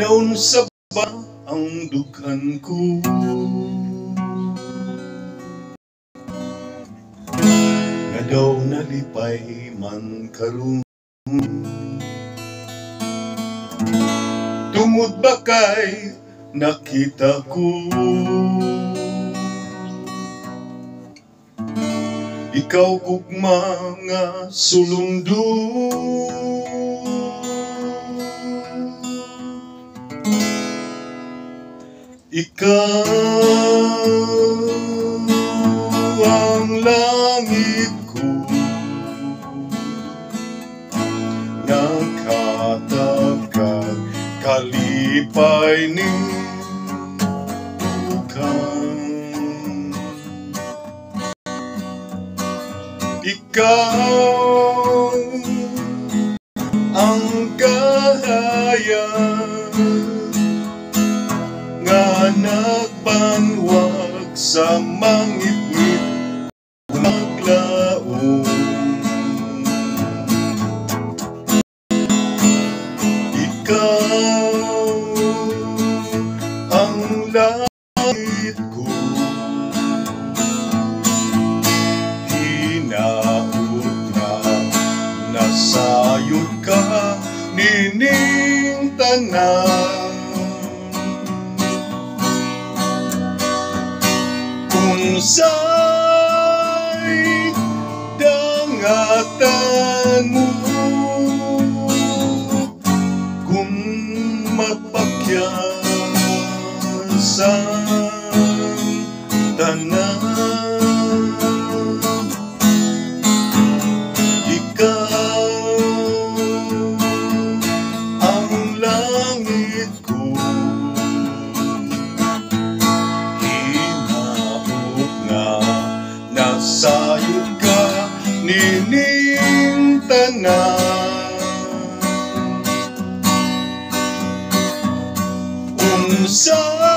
naunsa ba ang dughan ko? Nga daw nalipay man karon, tungod ba kay nakita ko ikaw gugma nga sulundo. Ikaw ang langit ko, nakatagkag kalipay ni bukan. Ikaw ang kahayag nga nagbanwag sa mangit-ngit maglaom. Ikaw ang langit ko, hinaot na nasayod ka nining tanan. Unsay dangatan mo kung mapakyan sa tanan? Ikaw ang langit ko, nasayod ka nining tanan. Unsay